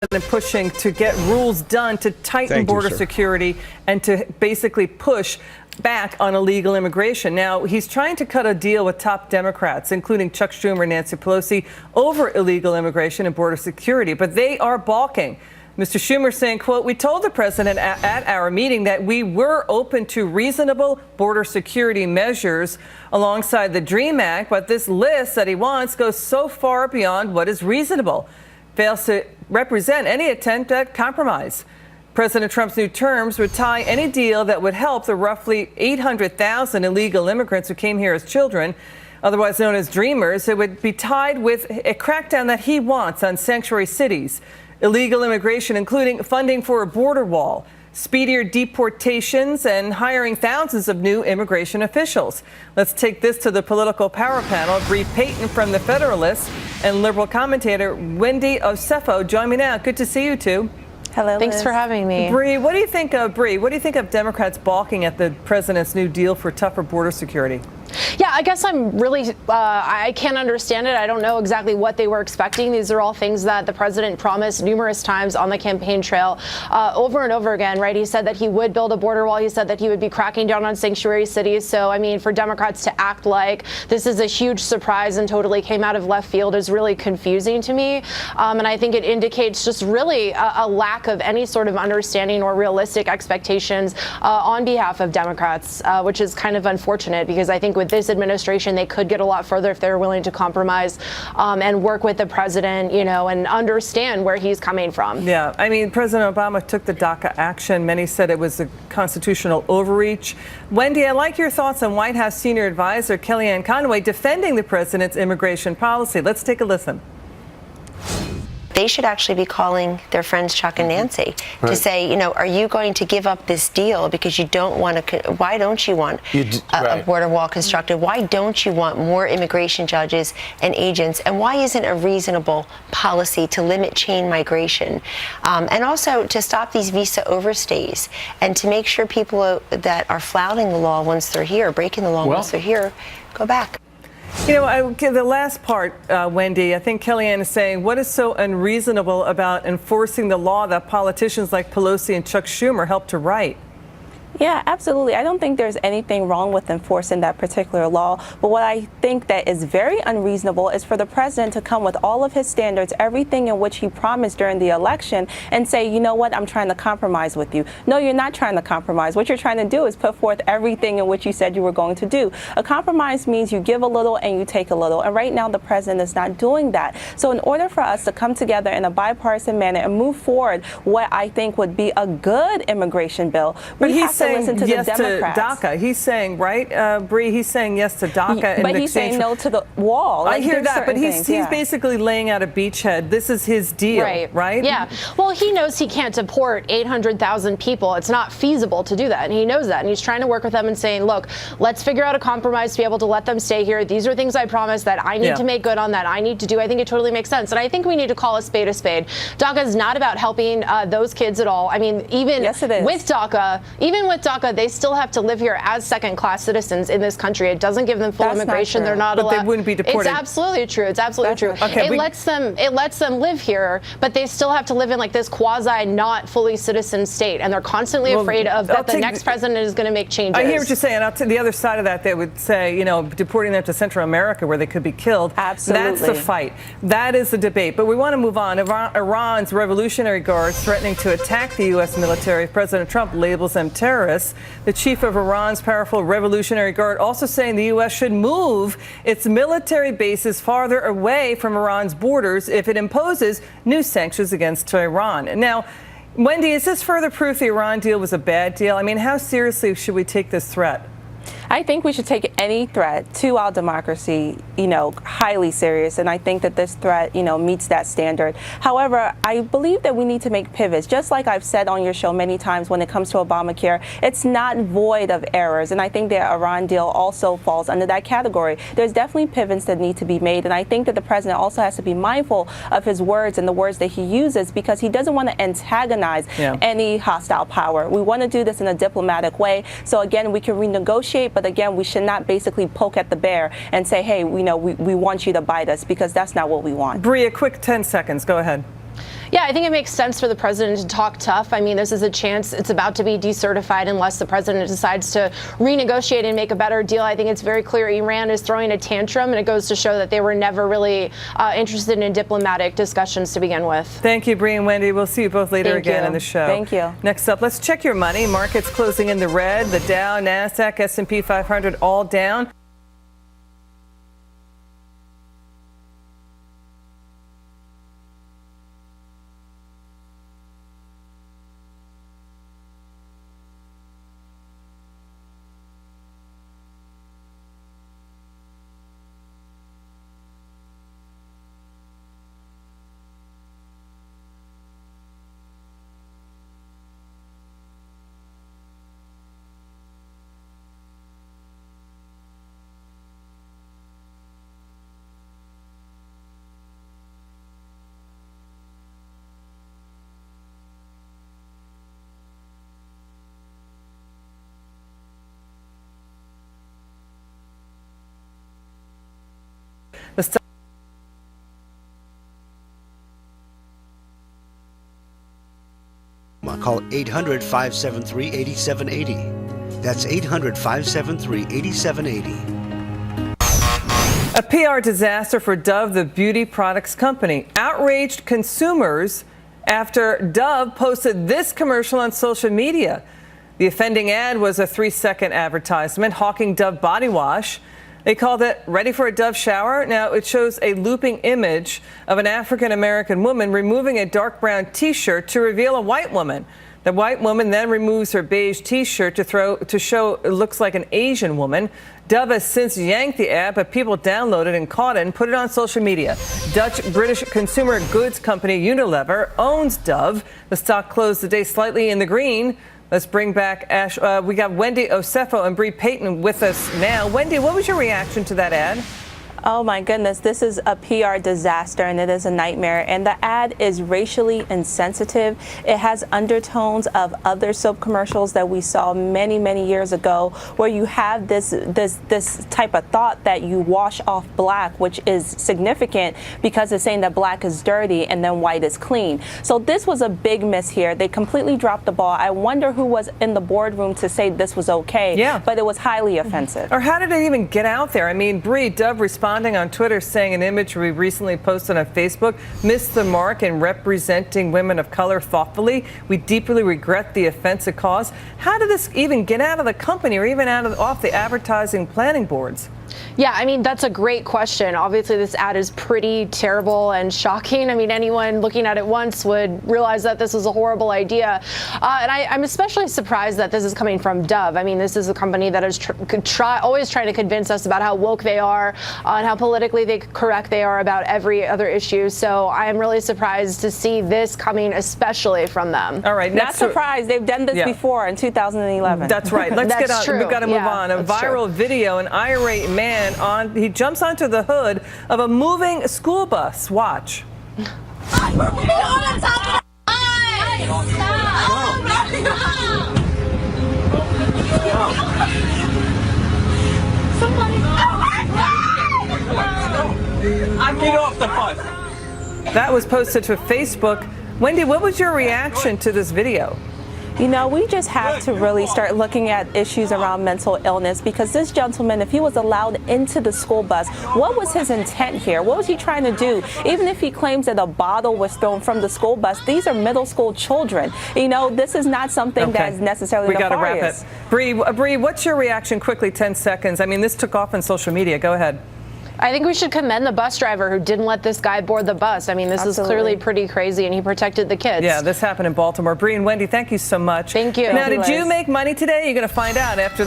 pushing to get rules done to tighten border security and to basically push back on illegal immigration. Now, he's trying to cut a deal with top Democrats, including Chuck Schumer and Nancy Pelosi, over illegal immigration and border security, but they are balking. Mr. Schumer saying, quote, "We told the president at our meeting that we were open to reasonable border security measures alongside the DREAM Act, but this list that he wants goes so far beyond what is reasonable, fails to represent any attempt at compromise." President Trump's new terms would tie any deal that would help the roughly 800,000 illegal immigrants who came here as children, otherwise known as dreamers. It would be tied with a crackdown that he wants on sanctuary cities, illegal immigration, including funding for a border wall, speedier deportations, and hiring thousands of new immigration officials. Let's take this to the political power panel. Bree Payton from The Federalist and liberal commentator Wendy Osefo join me now. Good to see you two. Hello, Thanks Liz. for having me. Bree, what do you think of Democrats balking at the president's new deal for tougher border security? Yeah, I guess I'm really, I can't understand it. I don't know exactly what they were expecting. These are all things that the president promised numerous times on the campaign trail over and over again, right? He said that he would build a border wall. He said that he would be cracking down on sanctuary cities. So, I mean, for Democrats to act like this is a huge surprise and totally came out of left field is really confusing to me. And I think it indicates just really a lack of any sort of understanding or realistic expectations on behalf of Democrats, which is kind of unfortunate because I think with this administration, they could get a lot further if they're willing to compromise and work with the president, you know, and understand where he's coming from. Yeah, I mean, President Obama took the DACA action. Many said it was a constitutional overreach. Wendy, I'd like your thoughts on White House senior advisor Kellyanne Conway defending the president's immigration policy. Let's take a listen. They should actually be calling their friends Chuck and Nancy to say, you know, are you going to give up this deal because you don't want to, why don't you want a border wall constructed? Why don't you want more immigration judges and agents? And why isn't a reasonable policy to limit chain migration? And also to stop these visa overstays and to make sure people that are flouting the law once they're here, breaking the law once they're here, go back. You know, the last part, Wendy, I think Kellyanne is saying, what is so unreasonable about enforcing the law that politicians like Pelosi and Chuck Schumer helped to write? Yeah, absolutely. I don't think there's anything wrong with enforcing that particular law. But what I think that is very unreasonable is for the president to come with all of his standards, everything in which he promised during the election, and say, you know what, I'm trying to compromise with you. No, you're not trying to compromise. What you're trying to do is put forth everything in which you said you were going to do. A compromise means you give a little and you take a little. And right now, the president is not doing that. So in order for us to come together in a bipartisan manner and move forward what I think would be a good immigration bill, we have to listen to yes the Democrats. To DACA. He's saying, right, Bree, he's saying yes to DACA. But he's saying no to the wall. Like, I hear that, but he's basically laying out a beachhead. This is his deal, right? Yeah. Well, he knows he can't deport 800,000 people. It's not feasible to do that, and he knows that. And he's trying to work with them and saying, look, let's figure out a compromise to be able to let them stay here. These are things I promised that I need to make good on, that I need to do. I think it totally makes sense. And I think we need to call a spade a spade. DACA is not about helping those kids at all. I mean, even with DACA, they still have to live here as second-class citizens in this country. It doesn't give them full immigration. They're not allowed. But they wouldn't be deported. It's absolutely true. It's absolutely true. Okay, it lets them live here, but they still have to live in like this quasi not fully citizen state, and they're constantly afraid of that the next president is going to make changes. I hear what you're saying. I'll take the other side of that. They would say, you know, deporting them to Central America where they could be killed. Absolutely. That's the fight. That is the debate. But we want to move on. Iran's Revolutionary Guards threatening to attack the U.S. military. President Trump labels them terrorists. The chief of Iran's powerful Revolutionary Guard also saying the U.S. should move its military bases farther away from Iran's borders if it imposes new sanctions against Iran. Now, Wendy, is this further proof the Iran deal was a bad deal? I mean, how seriously should we take this threat? I think we should take any threat to our democracy, you know, highly serious. And I think that this threat, you know, meets that standard. However, I believe that we need to make pivots. Just like I've said on your show many times when it comes to Obamacare, it's not void of errors. And I think the Iran deal also falls under that category. There's definitely pivots that need to be made. And I think that the president also has to be mindful of his words and the words that he uses, because he doesn't want to antagonize any hostile power. We want to do this in a diplomatic way. So again, we can renegotiate, but again, we should not basically poke at the bear and say, hey, you know, we want you to bite us, because that's not what we want. Bree, a quick 10 seconds. Go ahead. Yeah, I think it makes sense for the president to talk tough. I mean, this is a chance. It's about to be decertified unless the president decides to renegotiate and make a better deal. I think it's very clear Iran is throwing a tantrum, and it goes to show that they were never really interested in diplomatic discussions to begin with. Thank you, Bree and Wendy. We'll see you both later again in the show. Thank you. Next up, let's check your money. Markets closing in the red. The Dow, NASDAQ, S&P 500 all down. Call 800-573-8780. That's 800-573-8780. A PR disaster for Dove, the beauty products company. Outraged consumers after Dove posted this commercial on social media. The offending ad was a 3-second advertisement hawking Dove body wash. They called it "Ready for a Dove Shower." Now, it shows a looping image of an African-American woman removing a dark brown T-shirt to reveal a white woman. The white woman then removes her beige T-shirt to show it looks like an Asian woman. Dove has since yanked the ad, but people downloaded and caught it and put it on social media. Dutch-British consumer goods company Unilever owns Dove. The stock closed the day slightly in the green. Let's bring back Ash. We got Wendy, Osefo, and Bree Payton with us now. Wendy, what was your reaction to that ad? Oh my goodness, this is a PR disaster and it is a nightmare. And the ad is racially insensitive. It has undertones of other soap commercials that we saw many, many years ago, where you have this type of thought that you wash off black, which is significant because it's saying that black is dirty and then white is clean. So this was a big miss here. They completely dropped the ball. I wonder who was in the boardroom to say this was okay. Yeah. But it was highly offensive. Or how did it even get out there? I mean, Bree, Dove responding on Twitter saying an image we recently posted on Facebook missed the mark in representing women of color thoughtfully. We deeply regret the offense it caused. How did this even get out of the company or even off the advertising planning boards? Yeah, I mean, that's a great question. Obviously, this ad is pretty terrible and shocking. I mean, anyone looking at it once would realize that this is a horrible idea. And I'm especially surprised that this is coming from Dove. I mean, this is a company that is always trying to convince us about how woke they are and how politically correct they are about every other issue. So I am really surprised to see this coming, especially from them. All right. Not surprised. They've done this before in 2011. That's right. Let's get on. True. We've got to move on. A viral true. video, an irate man he jumps onto the hood of a moving school bus. Watch. Get off the bus. That was posted to Facebook. Wendy, what was your reaction to this video? You know, we just have to really start looking at issues around mental illness, because this gentleman, if he was allowed into the school bus, what was his intent here? What was he trying to do? Even if he claims that a bottle was thrown from the school bus, these are middle school children. You know, this is not something that is necessarily We got to nefarious. wrap it. Bree, what's your reaction quickly, 10 seconds? I mean, this took off on social media. Go ahead. I think we should commend the bus driver who didn't let this guy board the bus. I mean, this is clearly pretty crazy, and he protected the kids. Yeah, this happened in Baltimore. Bree and Wendy, thank you so much. Thank you. Now, did you make money today? You're going to find out after